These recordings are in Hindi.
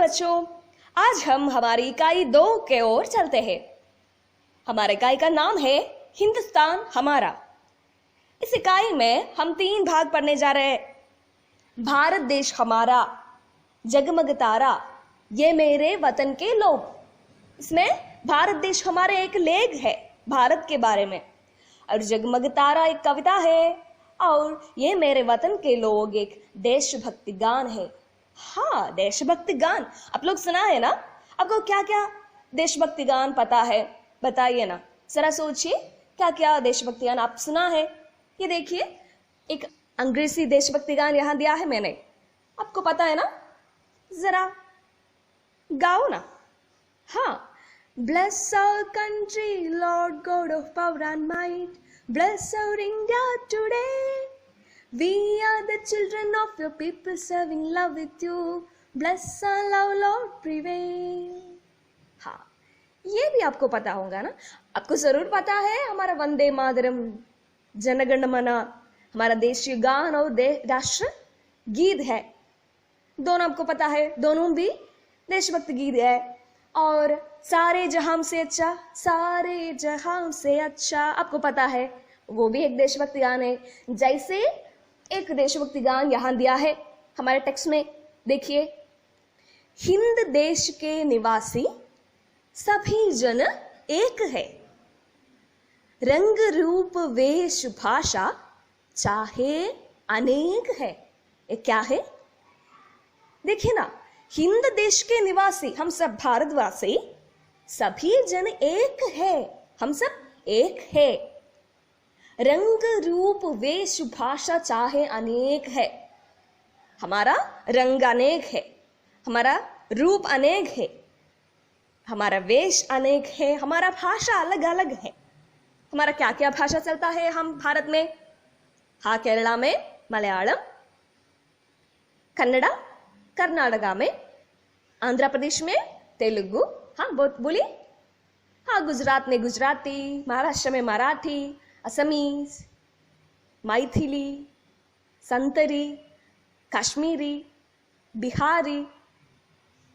बच्चों, आज हम हमारी इकाई 2 के ओर चलते हैं। हमारे इकाई का नाम है हिंदुस्तान हमारा। इस इकाई में हम 3 भाग पढ़ने जा रहे हैं। भारत देश हमारा, जगमग तारा, ये मेरे वतन के लोग। इसमें भारत देश हमारे एक लेख है भारत के बारे में, और जगमग तारा एक कविता है, और ये मेरे वतन के लोग एक देशभक्ति गान है। हाँ, देशभक्ति गान आप लोग सुना है ना? आपको क्या क्या देशभक्ति गान पता है, बताइए ना। जरा सोचिए क्या क्या देशभक्ति गान आप सुना है। ये देखिए, एक अंग्रेजी देशभक्ति गान यहाँ दिया है मैंने, आपको पता है ना? जरा गाओ ना। हाँ, Bless our country, Lord God of power and might. Bless our India today. We are the children of your people, serving love with you. Bless and love, Lord, prevail. हाँ, ये भी आपको पता होगा ना? आपको जरूर पता है हमारा वंदे मातरम, जनगण मना, हमारा देशीय गान और राष्ट्र गीत है। दोनों आपको पता है, दोनों भी देशभक्ति गीत है। और सारे जहां से अच्छा, सारे जहां से अच्छा, आपको पता है वो भी एक देशभक्ति गान है। जैसे एक देशभक्ति गान यहां दिया है हमारे टेक्स्ट में, देखिए, हिंद देश के निवासी सभी जन एक है, रंग रूप वेश भाषा चाहे अनेक है। ये क्या है? देखिए ना, हिंद देश के निवासी, हम सब भारतवासी, सभी जन एक है, हम सब एक है। रंग रूप वेश भाषा चाहे अनेक है। हमारा रंग अनेक है, हमारा रूप अनेक है, हमारा वेश अनेक है, हमारा भाषा अलग अलग है। हमारा क्या क्या भाषा चलता है हम भारत में? हाँ, केरला में मलयालम, कन्नड़ा, कर्नाटका में, आंध्र प्रदेश में तेलुगु, हाँ बोलिए। हाँ, गुजरात में गुजराती, महाराष्ट्र में मराठी, असमीज, मैथिली, संतरी, कश्मीरी, बिहारी,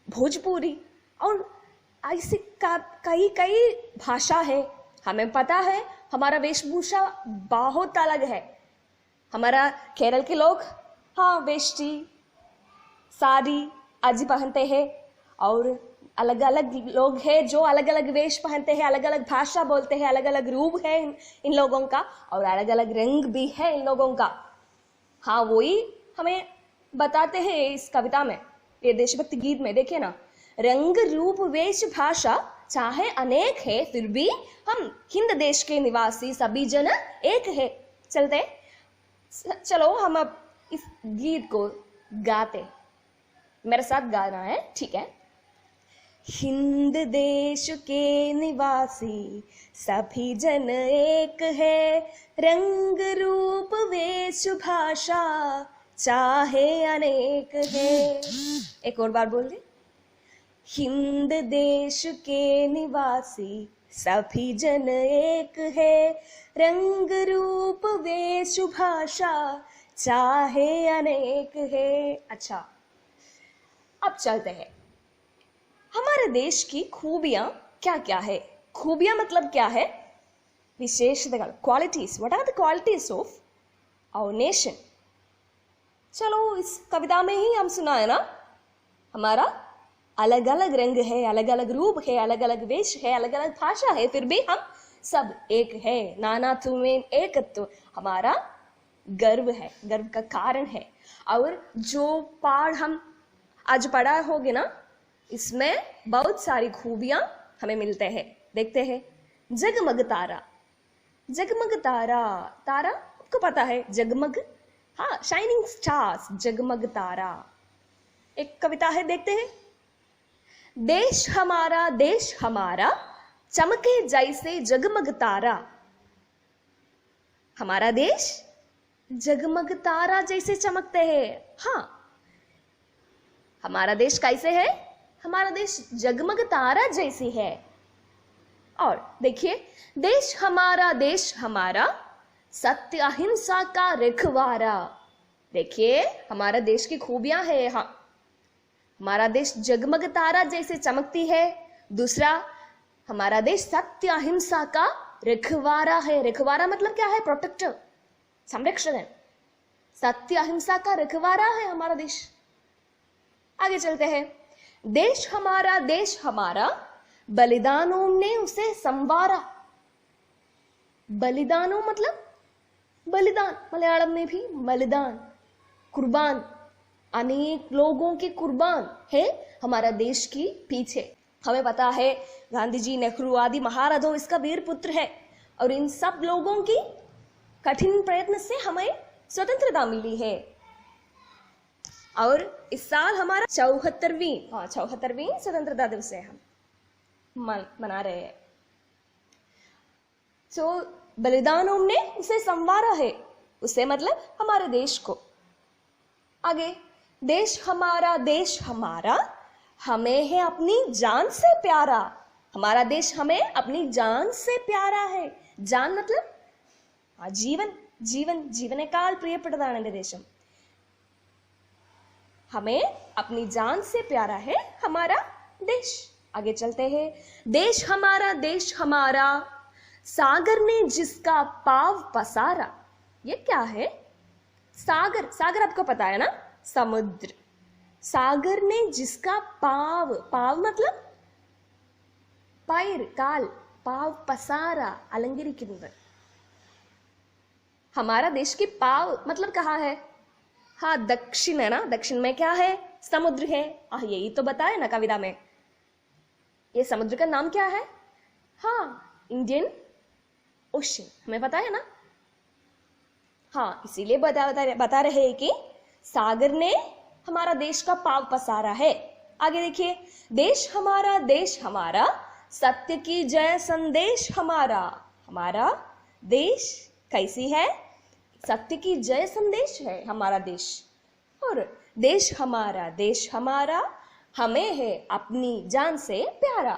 भोजपुरी, और ऐसी कई कई भाषा है। हमें पता है हमारा वेशभूषा बहुत अलग है। हमारा केरल के लोग, हाँ, वेष्टी साड़ी आज पहनते हैं, और अलग अलग लोग हैं जो अलग अलग वेश पहनते हैं, अलग अलग भाषा बोलते हैं, अलग अलग रूप है इन लोगों का, और अलग अलग रंग भी है इन लोगों का। हाँ, वही हमें बताते हैं इस कविता में, ये देशभक्ति गीत में। देखिए ना, रंग रूप वेश भाषा चाहे अनेक है, फिर भी हम हिंद देश के निवासी सभी जन एक है। चलो हम अब इस गीत को गाते, मेरे साथ गाना है, ठीक है? हिंद देश के निवासी सभी जन एक है, रंग रूप वेश भाषा चाहे अनेक है। एक और बार बोल दे। हिंद देश के निवासी सभी जन एक है, रंग रूप वेश भाषा चाहे अनेक है। अच्छा, अब चलते हैं, हमारे देश की खूबियां क्या क्या है? खूबियां मतलब क्या है? विशेषताएं, qualities. What are the qualities of our nation? चलो, इस कविता में ही हम सुना है ना, हमारा अलग अलग रंग है, अलग अलग रूप है, अलग अलग वेश है, अलग अलग भाषा है, फिर भी हम सब एक है। नानात्व में एकत्व हमारा गर्व है, गर्व का कारण है। और जो पाठ हम आज पढ़ा होगे ना, इसमें बहुत सारी खूबियां हमें मिलते हैं। देखते हैं, जगमग तारा। जगमग तारा, तारा आपको पता है, जगमग, हाँ, शाइनिंग स्टार्स, जगमग तारा। एक कविता है, देखते हैं। देश हमारा चमके जैसे जगमग तारा। हमारा देश जगमग तारा जैसे चमकते हैं। हाँ, हमारा देश कैसे है? हमारा देश जगमग तारा जैसी है। और देखिए, देश हमारा सत्य अहिंसा का रखवारा। देखिए, हमारा देश की खूबियां है। हाँ, हमारा देश जगमग तारा जैसे चमकती है। दूसरा, हमारा देश सत्य अहिंसा का रखवाला है। रखवाला मतलब क्या है? प्रोटेक्टर, संरक्षक है। सत्य अहिंसा का रखवाला है हमारा देश। आगे चलते हैं। देश हमारा बलिदानों ने उसे संवारा। बलिदानों मतलब बलिदान, मलयालम में भी बलिदान, कुर्बान, अनेक लोगों के कुर्बान है हमारा देश की पीछे। हमें पता है गांधी जी, नेहरू आदि महारथों इसका वीर पुत्र है, और इन सब लोगों की कठिन प्रयत्न से हमें स्वतंत्रता मिली है। और इस साल हमारा 74वीं स्वतंत्रता दिवस है, हम मना रहे हैं। तो बलिदानों ने उसे संवारा है, उसे मतलब हमारे देश को। आगे, देश हमारा हमें है अपनी जान से प्यारा। हमारा देश हमें अपनी जान से प्यारा है। जान मतलब जीवनकाल प्रियപ്പെട്ടതാണ് എൻ്റെ ദേശം। हमें अपनी जान से प्यारा है हमारा देश। आगे चलते हैं। देश हमारा सागर ने जिसका पाव पसारा। ये क्या है? सागर आपको पता है ना, समुद्र। सागर ने जिसका पाव मतलब पैर, काल, पाव पसारा अलंകരിക്കുന്നത്। हमारा देश की पाव मतलब कहाँ है? हाँ, दक्षिण है ना। दक्षिण में क्या है? समुद्र है। यही तो बताया ना कविता में। ये समुद्र का नाम क्या है? हाँ, इंडियन ओशन, हमें पता है ना। हाँ, इसीलिए बता रहे हैं कि सागर ने हमारा देश का पाव पसारा है। आगे देखिए। देश हमारा सत्य की जय संदेश हमारा। हमारा देश कैसी है? सत्य की जय संदेश है हमारा देश। और देश हमारा हमें है अपनी जान से प्यारा।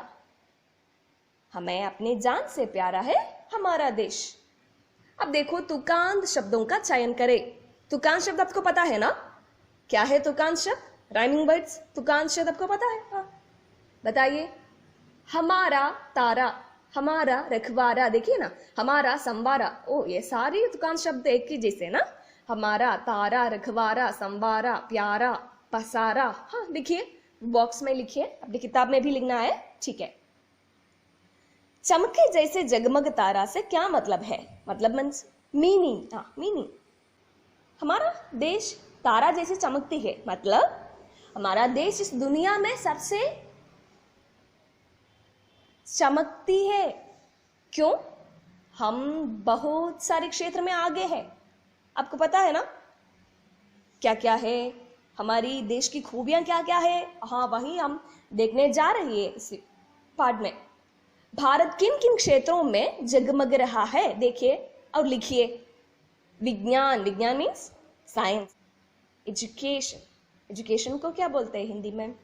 हमें अपनी जान से प्यारा है हमारा देश। अब देखो, तुकांत शब्दों का चयन करें। तुकांत शब्द आपको पता है ना? क्या है तुकांत शब्द? Rhyming words. तुकांत शब्द आपको पता है? हाँ, बताइए। हमारा तारा, हमारा रखवारा, देखिए ना, हमारा संवारा। ओ, ये सारे तुकांत शब्द एक ही जैसे ना। हमारा, तारा, रखवारा, संवारा, प्यारा, पसारा। हाँ, लिखिए, बॉक्स में लिखिए, अपनी किताब में भी लिखना है, ठीक है। चमके जैसे जगमग तारा से क्या मतलब है? मतलब मीन्स मीनिंग। हाँ, मीनिंग। हमारा देश तारा जैसे चमकती है, मतलब हमारा देश इस दुनिया में सबसे चमकती है। क्यों? हम बहुत सारे क्षेत्र में आगे हैं। आपको पता है ना क्या क्या है, हमारी देश की खूबियां क्या क्या है। हाँ, वही हम देखने जा रही है इस पार्ट में। भारत किन किन क्षेत्रों में जगमग रहा है, देखिए और लिखिए। विज्ञान मीन्स साइंस। एजुकेशन को क्या बोलते हैं हिंदी में?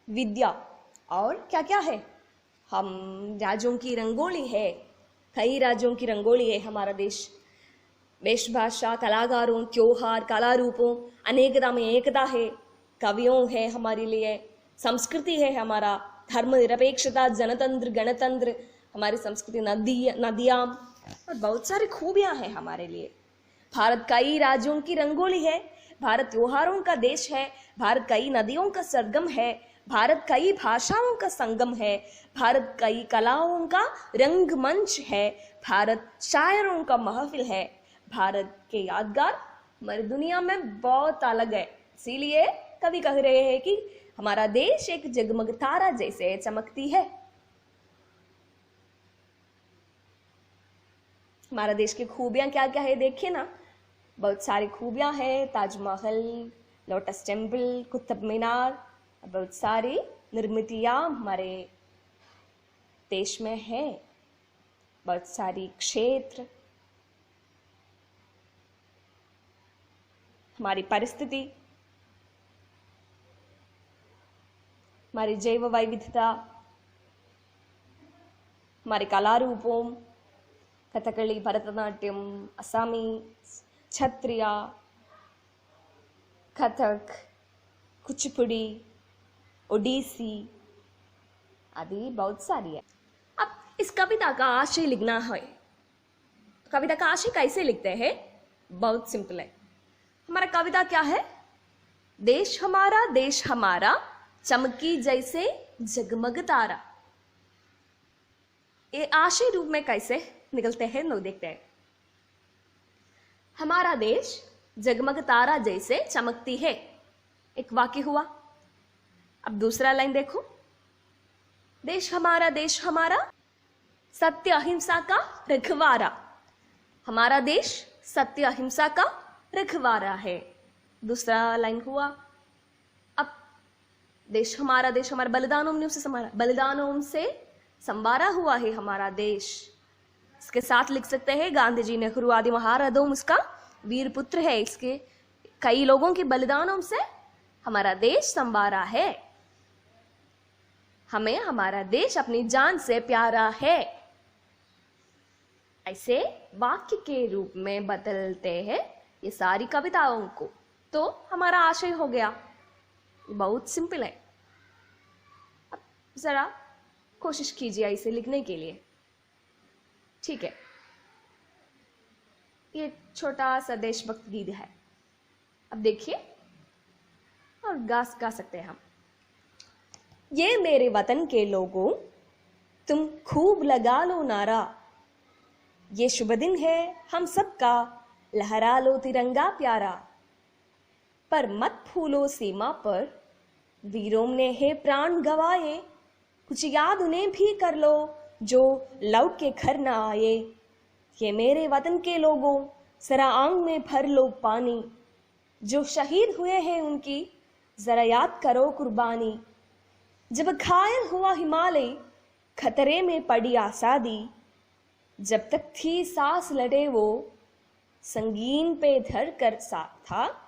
विद्या। और क्या क्या है? हम राज्यों की रंगोली है, कई राज्यों की रंगोली है हमारा देश। वेशभाषा, कलाकारों, त्योहार, कला रूपों, अनेकता में एकता है। कवियों है हमारे लिए, संस्कृति है हमारा, धर्म निरपेक्षता, जनतंत्र, गणतंत्र, हमारी संस्कृति, नदियां और बहुत सारी खूबियां हैं हमारे लिए। भारत कई राज्यों की रंगोली है। भारत त्योहारों का देश है। भारत कई नदियों का सरगम है। भारत कई भाषाओं का संगम है। भारत कई कलाओं का रंगमंच है। भारत शायरों का महफिल है। भारत के यादगार हमारी दुनिया में बहुत अलग है। इसीलिए कवि कह रहे हैं कि हमारा देश एक जगमग तारा जैसे चमकती है। हमारा देश की खूबियां क्या क्या है, देखिए ना, बहुत सारी खूबियां हैं। ताजमहल, लोटस टेम्पल, कुतुब मीनार, बहुत सारी निर्मितियां हमारे देश में है। बहुत सारी क्षेत्र, हमारी परिस्थिति, हमारी जैव विविधता, हमारे कला रूपों, कथकली, भरतनाट्यम, असमी, क्षत्रिया, कथक, कुचिपुड़ी, ओडिसी आदि बहुत सारी है। अब इस कविता का आशय लिखना है। कविता का आशय कैसे लिखते हैं? बहुत सिंपल है। हमारा कविता क्या है? देश हमारा चमकी जैसे जगमग तारा। ये आशय रूप में कैसे निकलते हैं लो देखते हैं। हमारा देश जगमग तारा जैसे चमकती है, एक वाक्य हुआ। अब दूसरा लाइन देखो, देश हमारा सत्य अहिंसा का रखवारा। हमारा देश सत्य अहिंसा का रखवारा है, दूसरा लाइन हुआ। अब देश हमारा बलिदानों से संवारा हुआ है हमारा देश। इसके साथ लिख सकते हैं गांधी जी, नेहरू आदि महारथों उसका वीर पुत्र है। इसके कई लोगों के बलिदानों से हमारा देश संवारा है। हमें हमारा देश अपनी जान से प्यारा है। ऐसे वाक्य के रूप में बदलते हैं ये सारी कविताओं को, तो हमारा आशय हो गया। बहुत सिंपल है। अब जरा कोशिश कीजिए इसे लिखने के लिए, ठीक है। ये छोटा सा देशभक्त गीत है। अब देखिए और गा सकते हैं हम। ये मेरे वतन के लोगों, तुम खूब लगा लो नारा। ये शुभ दिन है हम सबका, लहरा लो तिरंगा प्यारा। पर मत भूलो सीमा पर, वीरों ने है प्राण गवाए। कुछ याद उन्हें भी कर लो, जो लौट के घर न आए। ये मेरे वतन के लोगों, जरा आंग में भर लो पानी। जो शहीद हुए हैं उनकी, जरा याद करो कुर्बानी। जब घायल हुआ हिमालय, खतरे में पड़ी आजादी। जब तक थी सांस लड़े वो, संगीन पे धर कर सा था।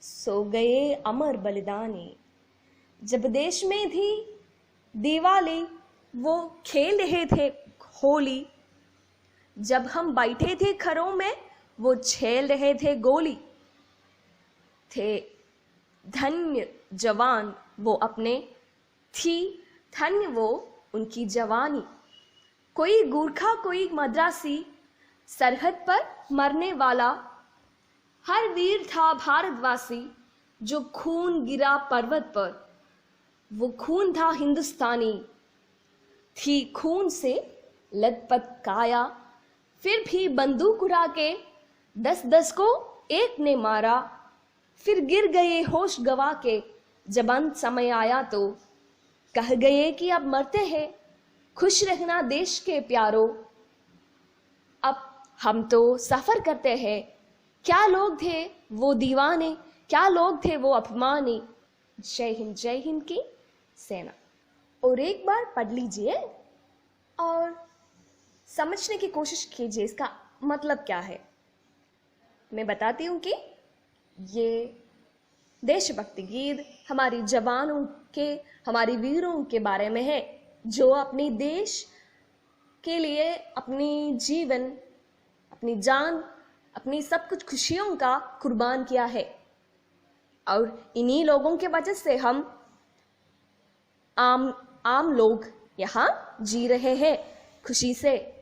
सो गए अमर बलिदानी। जब देश में थी दिवाली, वो खेल रहे थे होली। जब हम बैठे थे घरों में, वो झेल रहे थे गोली। थे धन्य जवान वो अपने, थी धन्य वो उनकी जवानी। कोई गोरखा कोई मद्रासी, सरहद पर मरने वाला। हर वीर था भारतवासी, जो खून गिरा पर्वत पर। वो खून था हिंदुस्तानी, थी खून से लथपथ काया। फिर भी बंदूक उड़ा के 10-10 को एक ने मारा। फिर गिर गए होश गवा के, जब अंत समय आया तो। कह गए कि अब मरते हैं, खुश रहना देश के प्यारो। अब हम तो सफर करते हैं। क्या लोग थे वो दीवाने, क्या लोग थे वो अभिमानी। जय हिंद की सेना। और एक बार पढ़ लीजिए और समझने की कोशिश कीजिए इसका मतलब क्या है। मैं बताती हूँ कि ये देशभक्ति गीत हमारी जवानों के, हमारी वीरों के बारे में है, जो अपनी देश के लिए अपनी जीवन, अपनी जान, अपनी सब कुछ खुशियों का कुर्बान किया है। और इन्हीं लोगों के वजह से हम आम लोग यहाँ जी रहे हैं खुशी से।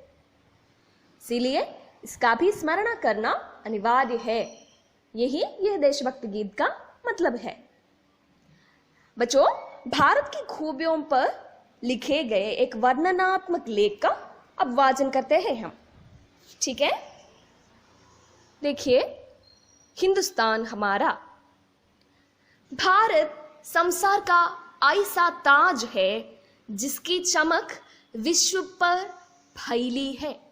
इसीलिए इसका भी स्मरण करना अनिवार्य है। यही यह देशभक्ति गीत का मतलब है। बच्चों, भारत की खूबियों पर लिखे गए एक वर्णनात्मक लेख का अब वाचन करते हैं हम, ठीक है। देखिए, हिंदुस्तान हमारा। भारत संसार का ऐसा ताज है जिसकी चमक विश्व पर फैली है।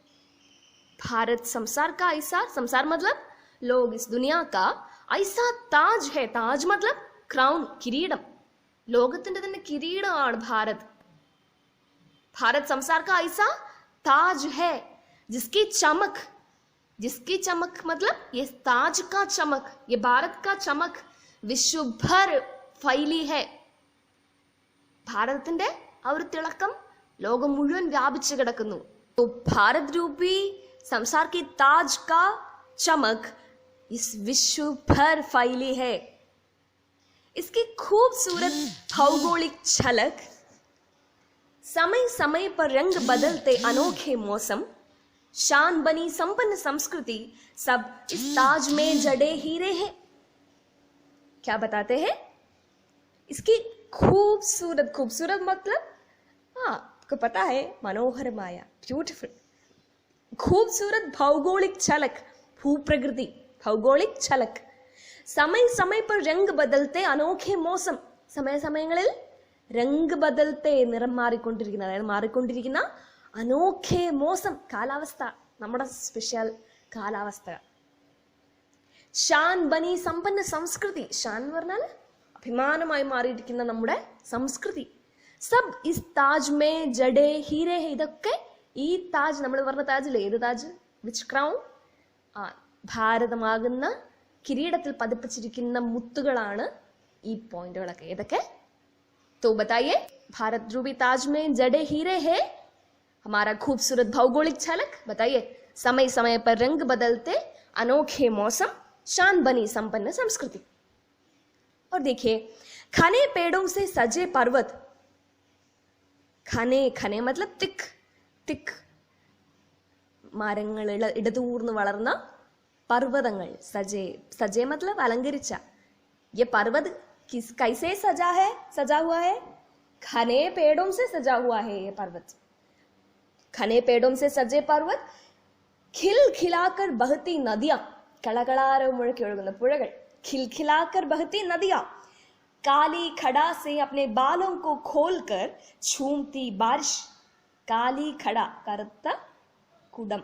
भारत संसार का ऐसा, संसार मतलब लोग, इस दुनिया का ऐसा ताज है। ताज मतलब क्राउन, किरीടം। ലോകത്തിന്റെ തന്നെ കിരീടമാണ് भारत। भारत संसार का ऐसा ताज है जिसकी चमक मतलब ये ताज का चमक, ये भारत का चमक विश्व भर फैली है। ഭാരതത്തിന്റെ ആ ഒരു തിളക്കം ലോകം മുഴുവൻ വ്യാപിച്ചു കിടക്കുന്നു। तो भारत रूपी संसार की ताज का चमक इस विश्व भर फैली है। इसकी खूबसूरत भौगोलिक झलक, समय समय पर रंग बदलते अनोखे मौसम, शान बनी संपन्न संस्कृति, सब इस ताज में जड़े हीरे हैं। क्या बताते हैं? इसकी खूबसूरत, खूबसूरत मतलब हाँ आपको पता है, मनोहर माया, ब्यूटीफुल। खूबसूरत भौगोलिक झलक, भूप्रकृति भौगोलिक झलक, സമയ സമയ पर रंग बदलते अनोखे मौसम, സമയങ്ങളിൽ രംഗ് ബദൽത്തെ, നിറം മാറിക്കൊണ്ടിരിക്കുന്ന, അതായത് മാറിക്കൊണ്ടിരിക്കുന്ന അനോഖേ മോസം, കാലാവസ്ഥ, നമ്മുടെ സ്പെഷ്യൽ കാലാവസ്ഥ. ഷാൻ ബനി സമ്പന്ന സംസ്കൃതി, ഷാൻ എന്ന് പറഞ്ഞാൽ അഭിമാനമായി മാറിയിരിക്കുന്ന നമ്മുടെ സംസ്കൃതി. സബ് ഇസ് താജ് മേ ജഡേ ഹീരേ ഹേ, ഇതൊക്കെ ഈ താജ്, നമ്മൾ പറഞ്ഞ താജില്ലേ, ഏത് താജ്, വിച്ച് ക്രൗൺ, ഭാരതമാകുന്ന കിരീടത്തിൽ പതിപ്പിച്ചിരിക്കുന്ന മുത്തുകളാണ് ഈ പോയിന്റുകളൊക്കെ. ഏതൊക്കെ? तो बताइए, भारत रूपी ताज में जड़े हीरे हैं, हमारा खूबसूरत भौगोलिक झलक, बताइए, समय समय पर रंग बदलते अनोखे मौसम, शान बनी संपन्न संस्कृति. और देखिए, घने पेड़ों से सजे पर्वत, घने घने मतलब തിക്ക് തിക്ക്, മരങ്ങൾ ഇടതൂർന്ന് വളർന്ന पर्वतങ്ങൾ, सजे सजे मतलब अलंകരിച്ച. ये पर्वत किस कैसे सजा है, सजा हुआ है? घने पेड़ों से सजा हुआ है ये पर्वत. घने पेड़ों से सजे पर्वत, खिलखिलाकर बहती नदियां, കളകളാര മുഴക്കി ഒഴുകുന്ന പുഴകൾ, खिलखिलाकर बहती नदियां, काली खड़ा से अपने बालों को खोलकर झूमती बारिश. काली खड़ा, കറുത്ത കുടം,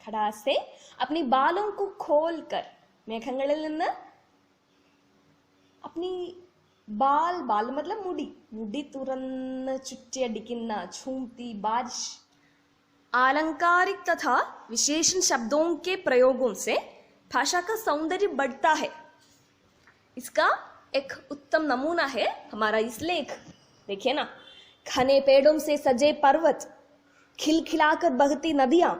खड़ा से अपनी बालों को खोलकर, മേഘങ്ങളിൽ നിന്ന് अपनी बाल, बाल मतलब मुड़ी, मुड़ी തുറന്ന് ചുറ്റിയടിക്കുന്ന झूमती बारिश. आलंकारिक तथा विशेषण शब्दों के प्रयोगों से भाषा का सौंदर्य बढ़ता है. इसका एक उत्तम नमूना है हमारा इस लेख. देखिए ना, घने पेड़ों से सजे पर्वत, खिलखिलाकर बहती नदियां,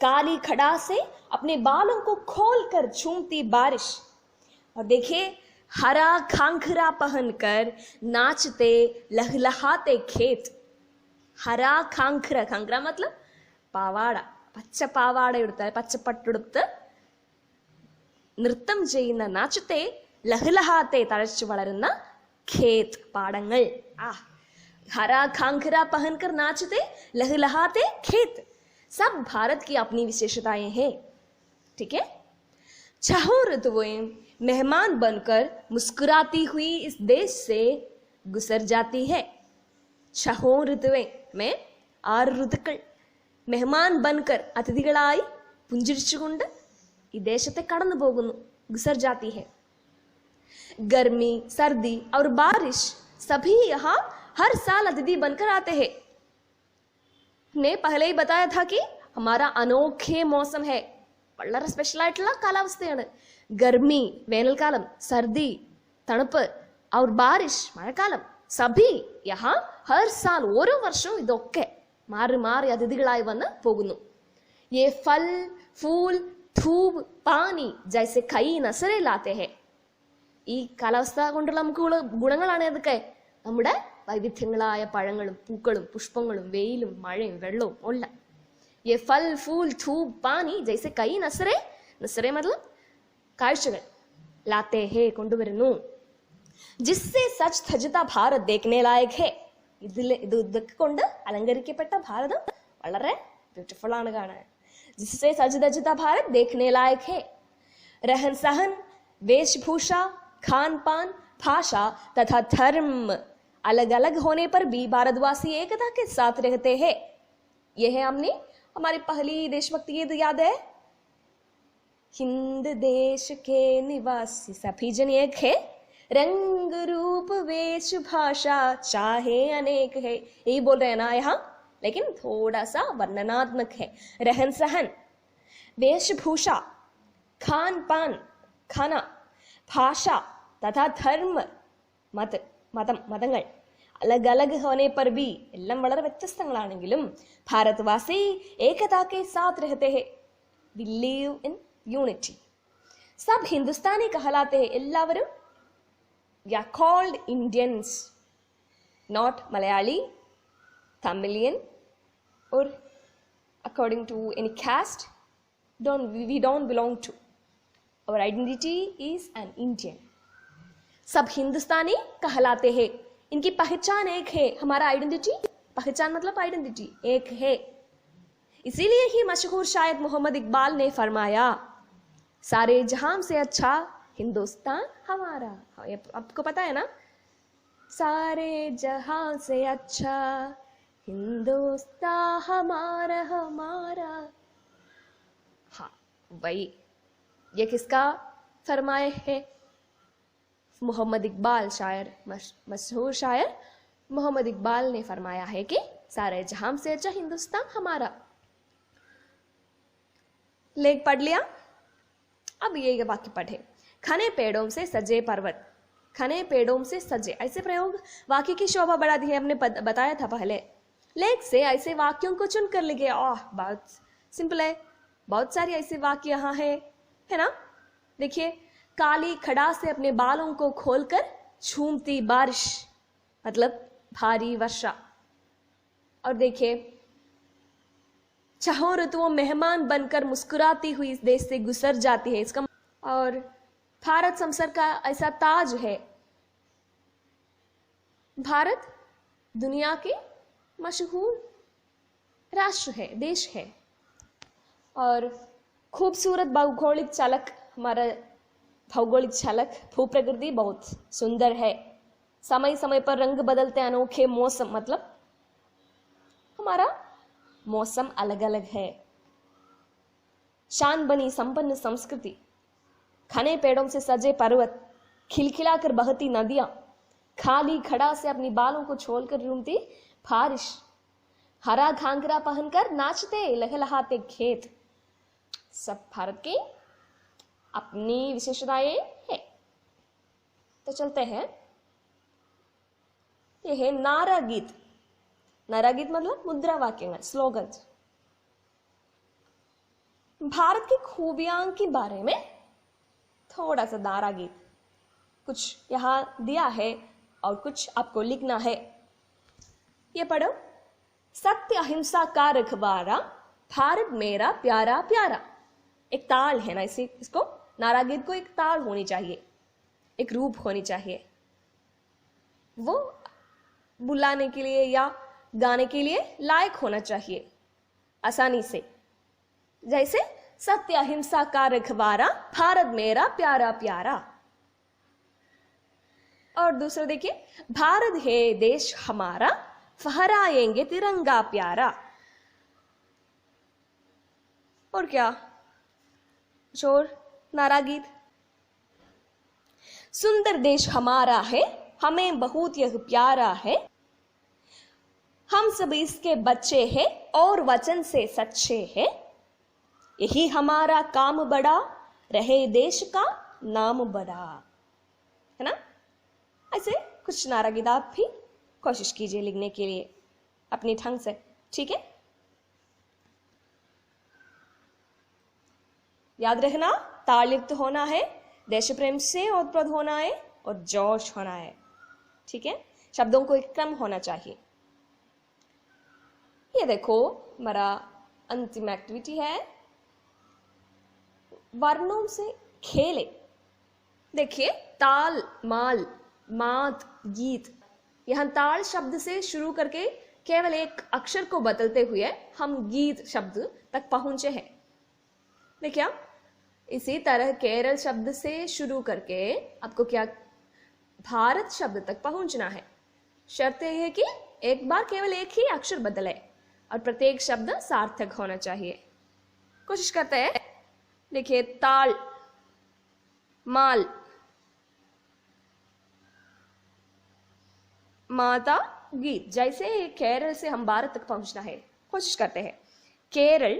काली खड़ा से अपने बालों को खोलकर झूमती बारिश. और देखिए, हरा खांखरा पहनकर नाचते लहलहाते खेत. हरा खांखरा, खांखरा मतलब പാവാട, പച്ച പാവാട എടുത്ത്, പച്ചപ്പട്ടെടുത്ത് നൃത്തം ചെയ്യുന്ന, നാച്ചത്തെ ലഹ്ലഹാത്തെ, തഴച്ചു വളരുന്ന, ഖേത് പാടങ്ങൾ. हरा खांखरा पहनकर नाचते लहलहाते खेत, सब भारत की अपनी विशेषताएं हैं. ठीक है. छहों ऋतुएं मेहमान बनकर मुस्कुराती हुई इस देश से गुजर जाती है. छहों ऋतुएं में 6 ഋതുക്കൾ മെഹ്മാൻ ബൻകർ, അതിഥികളായി പുഞ്ചിരിച്ചുകൊണ്ട് ഈ ദേശത്തെ കടന്നു പോകുന്നു. गुजर जाती है. गर्मी, सर्दी और बारिश सभी यहाँ हर साल अतिथि बनकर आते हैं. ने पहले ही बताया था कि हमारा अनोखे मौसम है, വളരെ സ്പെഷ്യൽ ആയിട്ടുള്ള കാലാവസ്ഥയാണ്. ഗർമി, വേനൽക്കാലം, സർദി, തണുപ്പ്, और बारिश, മഴക്കാലം, സഭി യഹാ ഹർ സാൽ, ഓരോ വർഷവും ഇതൊക്കെ മാറി മാറി അതിഥികളായി വന്ന് പോകുന്നു. ये फल फूल धूप पानी जैसे कई नसरे लाते हैं. ഈ കാലാവസ്ഥ കൊണ്ടുള്ള നമുക്ക് ഗുണങ്ങളാണ് ഏതൊക്കെ? നമ്മുടെ വൈവിധ്യങ്ങളായ പഴങ്ങളും പൂക്കളും പുഷ്പങ്ങളും വെയിലും മഴയും വെള്ളവും ഉള്ള. ये फल फूल धूप पानी जैसे कई नसरे, नसरे मतलब കാഴ്ചകൾ, लाते हैं കൊണ്ടുവരുന്നു. जिससे सच धजता भारत देखने लायक है. ഇതൊക്കെ കൊണ്ട് അലങ്കരിക്കപ്പെട്ട ഭാരതം വളരെ ബ്യൂട്ടിഫുൾ ആണ് കാണാൻ. जिससे सज धजता भारत देखने लायक है. रहन सहन, वेशभूषा, खान पान, भाषा तथा धर्म अलग अलग होने पर भी भारतवासी एकता के साथ रहते हैं. यह है हमने हमारी पहली देशभक्ति गीत याद है, हिंद देश के निवासी सभी जन एक है, रंग रूप वेश भाषा चाहे अनेक है. यही बोल रहे हैं ना यहाँ, लेकिन थोड़ा सा वर्णनात्मक है. रहन सहन, वेशभूषा, खान पान खाना, ഭാഷ തഥാ ധർമ്മ മതങ്ങൾ അലഗ് അലഗ് ഹോനെ പർ ഭി, എല്ലാം വളരെ വ്യത്യസ്തങ്ങളാണെങ്കിലും ഭാരത്വാസി ഏകതാ കെ സാത്ത് രഹത്തെ ഹെ, വി ലീവ് ഇൻ യൂണിറ്റി. സബ് ഹിന്ദുസ്ഥാനി കഹലാത്തെ ഹെ, എല്ലാവരും We are called Indians, not Malayali, Tamilian, or according to any caste. We don't belong to. Our identity is an Indian. सब हिंदुस्तानी कहलाते हैं, इनकी पहचान एक है. हमारा आइडेंटिटी, पहचान मतलब आइडेंटिटी एक है. इसीलिए ही मशहूर शायर मोहम्मद इकबाल ने फरमाया, सारे जहां से अच्छा हिंदुस्तान हमारा. ये आपको पता है ना, सारे जहां से अच्छा हिंदुस्तान हमारा हमारा. हाँ वही, ये किसका फरमाए है? मोहम्मद इकबाल, शायर, मशहूर शायर मोहम्मद इकबाल ने फरमाया है कि सारे जहां से अच्छा हिंदुस्तान हमारा. लेख पढ़ लिया. अब ये वाक्य पढ़े. घने पेड़ों से सजे पर्वत, घने पेड़ों से सजे. ऐसे प्रयोग वाक्य की शोभा बढ़ाती है, हमने बताया था पहले. लेख से ऐसे वाक्यों को चुनकर लिखे. बहुत सिंपल है, बहुत सारे ऐसे वाक्य यहाँ है ना. देखिए, काली खड़ा से अपने बालों को खोलकर झूमती बारिश, मतलब भारी वर्षा. और देखिए, चारों ऋतुओं मेहमान बनकर मुस्कुराती हुई इस देश से गुजर जाती है. इसका और भारत संसार का ऐसा ताज है. भारत दुनिया के मशहूर राष्ट्र है, देश है. और खूबसूरत भौगोलिक चालक, हमारा भौगोलिक चालक भूप्रकृति बहुत सुंदर है. समय समय पर रंग बदलते अनोखे मौसम, मतलब हमारा मौसम अलग अलग है. शान बनी संपन्न संस्कृति, घने पेड़ों से सजे पर्वत, खिलखिलाकर बहती नदियां, खाली खड़ा से अपनी बालों को छोड़कर झूमती बारिश, हरा घाघरा पहनकर नाचते लहलहाते खेत. सब भारत की अपनी विशेषताएं है. तो चलते हैं. यह है नारा गीत. नारा गीत मतलब मुद्रा वाक्य, स्लोगन. भारत की खूबियां के बारे में थोड़ा सा नारा गीत कुछ यहां दिया है और कुछ आपको लिखना है. ये पढ़ो. सत्य अहिंसा का रखवारा, भारत मेरा प्यारा प्यारा. एक ताल है ना, इसको नारा गीत को एक ताल होनी चाहिए, एक रूप होनी चाहिए. वो बुलाने के लिए या गाने के लिए लायक होना चाहिए आसानी से. जैसे सत्य अहिंसा का रखवारा, भारत मेरा प्यारा प्यारा. और दूसरा देखिए, भारत है देश हमारा, फहराएंगे तिरंगा प्यारा. और क्या शोर नारा गीत. सुंदर देश हमारा है, हमें बहुत यह प्यारा है, हम सब इसके बच्चे हैं और वचन से सच्चे हैं, यही हमारा काम बड़ा, रहे देश का नाम बड़ा. है ना. ऐसे कुछ नारा गीत आप भी कोशिश कीजिए लिखने के लिए अपनी ढंग से. ठीक है. याद रखना, तालयुक्त होना है, देश प्रेम से ओतप्रोत होना है और जोश होना है. ठीक है. शब्दों को एक क्रम होना चाहिए. ये देखो, हमारा अंतिम एक्टिविटी है वर्णों से खेले. देखिए, ताल, माल, मात, गीत. यहां ताल शब्द से शुरू करके केवल एक अक्षर को बदलते हुए हम गीत शब्द तक पहुंचे हैं. देखिए, इसी तरह केरल शब्द से शुरू करके आपको क्या भारत शब्द तक पहुंचना है. शर्त यह है कि एक बार केवल एक ही अक्षर बदले और प्रत्येक शब्द सार्थक होना चाहिए. कोशिश करते हैं. देखिए, ताल, माल, माता, गीत. जैसे केरल से हम भारत तक पहुंचना है. कोशिश करते हैं. केरल,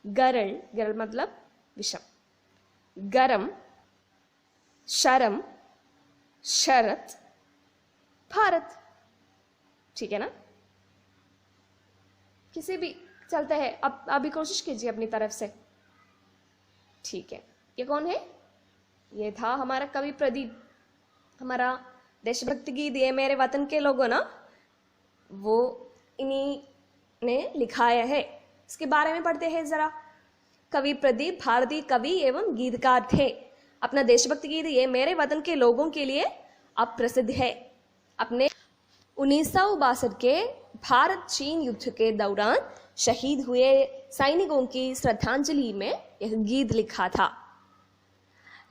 गरल, गरल मतलब विषम, गरम, शरम, शरत, भारत. ठीक है ना. किसी भी चलते हैं. अब अभी कोशिश कीजिए अपनी तरफ से. ठीक है. ये कौन है? ये था हमारा कवि प्रदीप. हमारा देशभक्ति गीत ये मेरे वतन के लोगों ना, वो इन्हीं ने लिखाया है। इसके बारे में पढ़ते हैं जरा। कवि प्रदीप भारतीय कवि एवं गीतकार थे। अपना देशभक्ति गीत ये मेरे वतन के लोगों के लिए अब प्रसिद्ध है। अपने 1962 के भारत चीन युद्ध के दौरान शहीद हुए सैनिकों की श्रद्धांजलि में यह गीत लिखा था।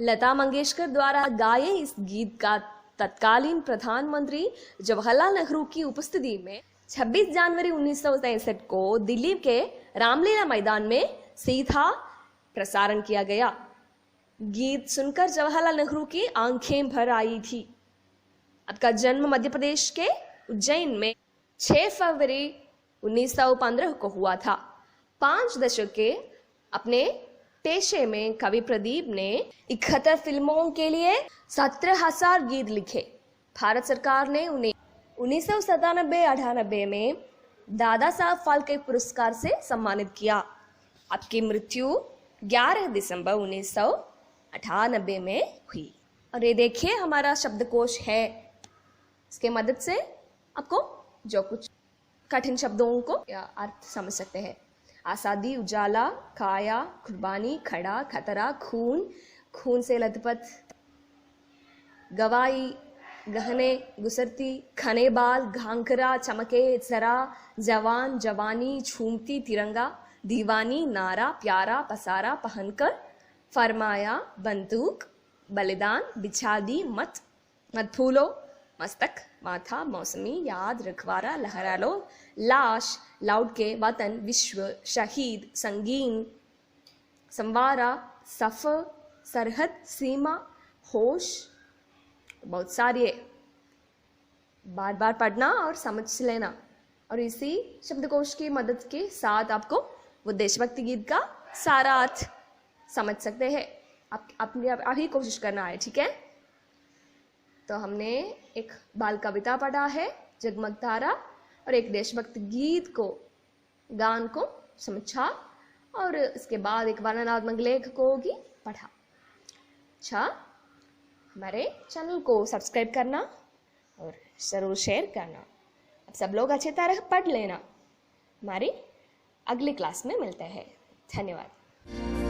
लता मंगेशकर द्वारा गाए इस गीत का तत्कालीन प्रधानमंत्री जवाहरलाल नेहरू की उपस्थिति में 26 जनवरी 1963 को दिल्ली के रामलीला मैदान में सीधा प्रसारण किया गया। गीत सुनकर जवाहरलाल नेहरू की आंखें भर आई थी। आपका जन्म मध्य प्रदेश के उज्जैन में 6 फरवरी 1915 को हुआ था। 5 दशक के अपने पेशे में कवि प्रदीप ने 71 फिल्मों के लिए 17,000 गीत लिखे। भारत सरकार ने उन्हें 1997-98 में दादा साहब फाल्के पुरस्कार से सम्मानित किया। आपकी मृत्यु 11 दिसंबर 1998 में हुई। और ये देखिए हमारा शब्दकोश है। इसके मदद से आपको जो कुछ कठिन शब्दों को या अर्थ समझ सकते हैं। आज़ादी, उजाला, काया, कुर्बानी, खड़ा, खतरा, खून, खून से लथपथ, गवाही, गहने, गुसरती, खने बाल, घांकरा, चमके, जरा, जवान, जवानी, झूमती, तिरंगा, दीवानी, नारा, प्यारा, पसारा, पहनकर, फरमाया, बंदूक, बलिदान, बिछा दी, मत भूलो, मस्तक, माथा, मौसमी, याद, रखवारा, लहरा लो, लाश, लौट के, वतन, विश्व, शहीद, संगीन, संवारा, सफर, सरहद, सीमा, होश, बहुत सारे बार बार पढ़ना और समझ लेना। और इसी शब्दकोश की मदद के साथ आपको वो देशभक्ति गीत का सारा अर्थ समझ सकते हैं। आप अभी कोशिश करना है, ठीक है। तो हमने एक बाल कविता पढ़ा है, जगमग तारा, और एक देशभक्ति गीत को गान को समझा, और इसके बाद एक वर्णनात्मक लेख को भी पढ़ा। अच्छा, हमारे चैनल को सब्सक्राइब करना और ज़रूर शेयर करना। अब सब लोग अच्छी तरह पढ़ लेना। हमारी अगली क्लास में मिलते हैं। धन्यवाद।